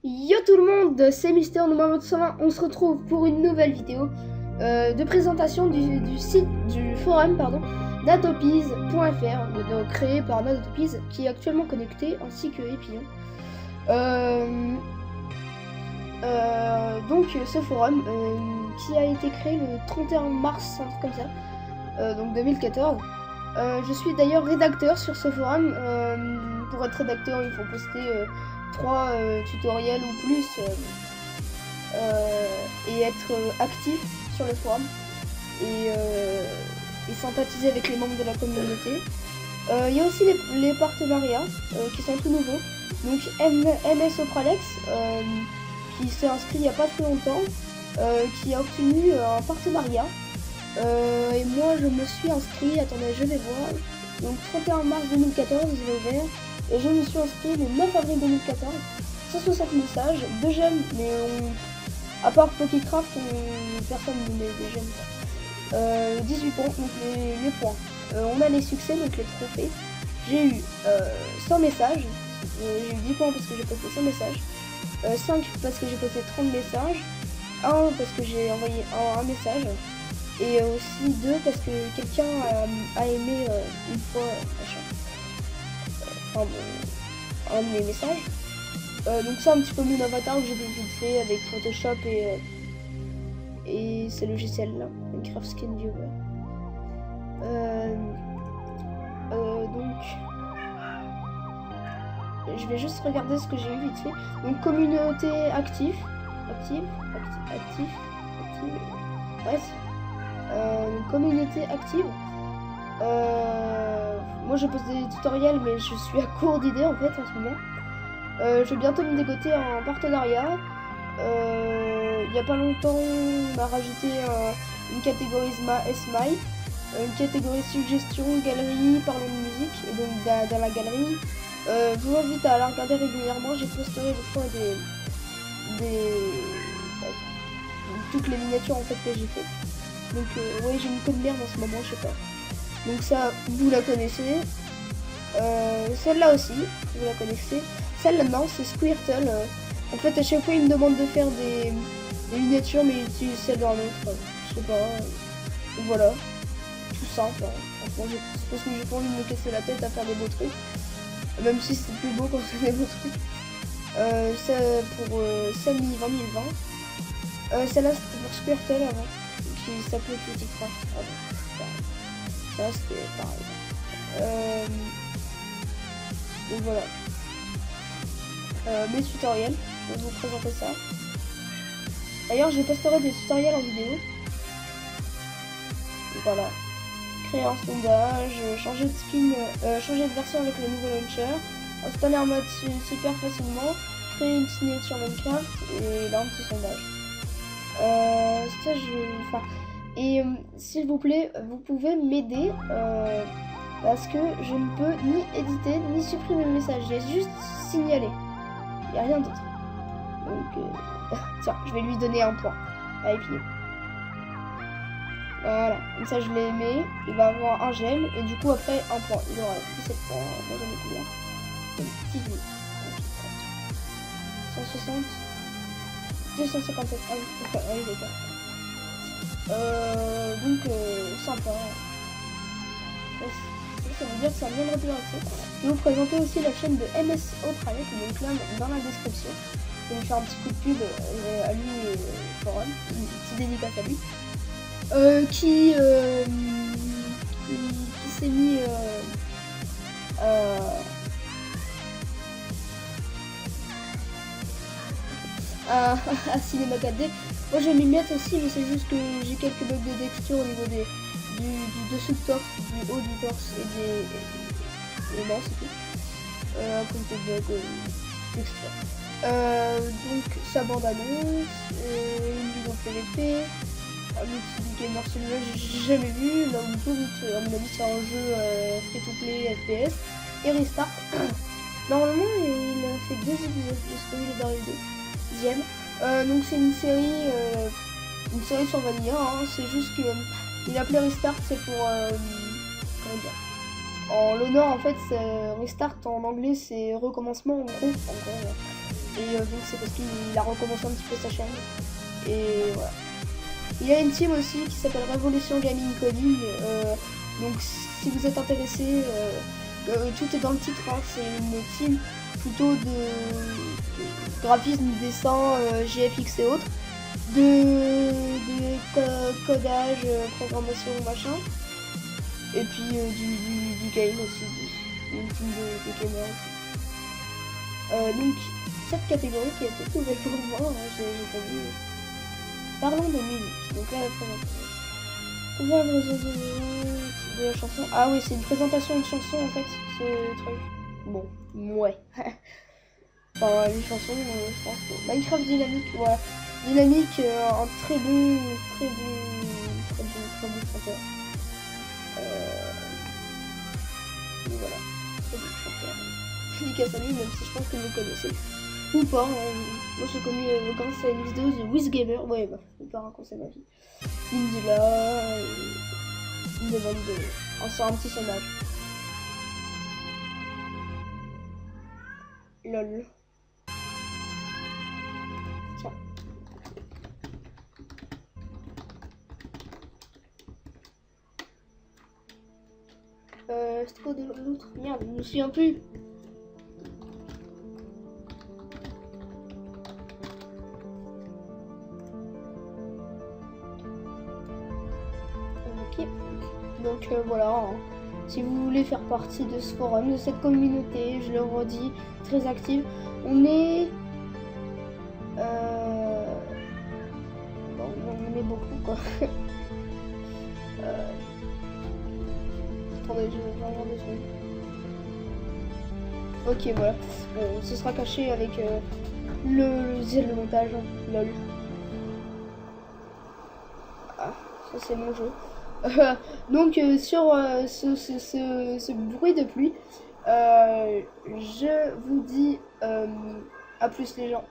Yo tout le monde, c'est Mister Numéro 120. On se retrouve pour une nouvelle vidéo de présentation du site, du forum, natopies.fr, créé par Natopies, qui est actuellement connecté, ainsi que Epillon. Donc ce forum qui a été créé le 31 mars, un truc comme ça, donc 2014. Je suis d'ailleurs rédacteur sur ce forum. Pour être rédacteur, il faut poster 3 tutoriels ou plus et être actif sur le forum et sympathiser avec les membres de la communauté. Il y a aussi les partenariats qui sont tout nouveaux. Donc MS Opralex qui s'est inscrit il n'y a pas très longtemps, qui a obtenu un partenariat. Et moi je me suis inscrit, attendez je vais voir, donc 31 mars 2014 je l'ai ouvert et je me suis inscrit le 9 avril 2014, 160 messages, 2 j'aime, mais à part Pokécraft, personne ne met des j'aime. 18 points, donc les points. On a les succès, donc les trophées. J'ai eu 100 messages, j'ai eu 10 points parce que j'ai posté 100 messages, 5 parce que j'ai posté 30 messages, 1 parce que j'ai envoyé un message, et aussi 2 parce que quelqu'un a aimé une fois un de mes messages. Donc c'est un petit peu mon avatar que j'ai vite fait avec Photoshop et ces logiciels là, Minecraft Skin Viewer. Donc je vais juste regarder ce que j'ai eu vite fait. Donc communauté active. Bref. Communauté active. Moi je pose des tutoriels mais je suis à court d'idées en fait en ce moment. Je vais bientôt me dégoter en partenariat. Il n'y a pas longtemps on a rajouté une catégorie Smile, une catégorie suggestion, galerie, parlons de musique. Et donc dans la galerie, je vous invite à la regarder régulièrement. J'ai posté des fois toutes les miniatures en fait que j'ai fait. Donc ouais, j'ai une code merde en ce moment, je sais pas. Donc ça, vous la connaissez. Celle-là aussi, vous la connaissez. Celle-là non, c'est Squirtle. En fait, à chaque fois, il me demande de faire des miniatures, mais il utilise celle d'un autre. Je sais pas. Voilà. Tout simple. Hein. C'est parce que j'ai pas envie de me casser la tête à faire des beaux trucs. Même si c'est plus beau quand c'est des beaux trucs. C'est pour Samy 2020. Celle-là, c'était pour Squirtle avant. Qui s'appelait Petit Craft. Ça c'était pareil. Donc voilà. Mes tutoriels, je vais vous présenter ça. D'ailleurs je posterai des tutoriels en vidéo. Donc voilà. Créer un sondage, changer de skin, changer de version avec le nouveau launcher, installer un mode super facilement, créer une signature Minecraft et là un petit sondage. Ça je... Enfin... Et s'il vous plaît, vous pouvez m'aider parce que je ne peux ni éditer ni supprimer le message. J'ai juste signalé. Il n'y a rien d'autre. Donc, tiens, je vais lui donner un point. À Epillon. Voilà. Comme ça, je l'ai aimé. Il va avoir un j'aime. Et du coup, après, un point. Il aura 17 points. Moi, j'en ai combien? 18. 160. 257. Ah oui, d'accord. Donc sympa. Ça veut dire que ça vient de remplir accès. Je vais vous présenter aussi la chaîne de MS Opralex, donc là dans la description. Je vais lui faire un petit coup de pub à lui et au forum, une petite dédicace à lui. Qui s'est mis à Cinéma 4D. Moi je vais m'y mettre aussi, mais c'est juste que j'ai quelques bugs de texture au niveau du dessous de torse, du haut du torse et non c'est tout. À cause des bugs texture. Donc sa bande annonce, une vidéo PVP, un outil gamer celui-là j'ai jamais vu, là on peut, à mon avis c'est un jeu free to play FPS et restart. Normalement il a fait 2 épisodes, j'espère qu'il est dans les 2. Donc c'est une série sur Vanilla, hein. C'est juste que il appelé Restart, c'est pour comment dire, en l'honneur en fait. Restart en anglais c'est recommencement en gros. Et donc c'est parce qu'il a recommencé un petit peu sa chaîne. Et voilà. Il y a une team aussi qui s'appelle Révolution Gaming Coding. Donc si vous êtes intéressé, tout est dans le titre. Hein. C'est une team plutôt de graphisme, dessin, GFX et autres. De codage, programmation, machin. Et puis du game aussi. Une team de gamers aussi. Donc cette catégorie qui a été ouverte pour moi, hein, j'ai pas vu. Parlons de musique. Donc là, la présentation de la chanson. Ah oui, c'est une présentation de chanson en fait, ce truc. Bon, ouais. Enfin, les chansons, je pense que Minecraft Dynamic, voilà. Dynamic, un très bon chanteur. Voilà, très bon chanteur. Dédicace à lui, même si je pense que vous le connaissez. Ou pas, moi j'ai connu grâce à une vidéo de WizGamer, ouais bah, je vais pas raconter ma vie. Indila, une demande de... c'est un petit sondage. Lol. Tiens. C'était quoi de l'autre? Merde, je me souviens plus. Ok. Donc voilà, hein. Si vous voulez faire partie de ce forum, de cette communauté, je le redis, très active. On est... Bon, on est beaucoup quoi. Attendez, je vais regarder 2 secondes. Ok, voilà. Bon, ce sera caché avec le montage. Lol. Ah, ça c'est mon jeu. Donc sur ce bruit de pluie, je vous dis à plus les gens.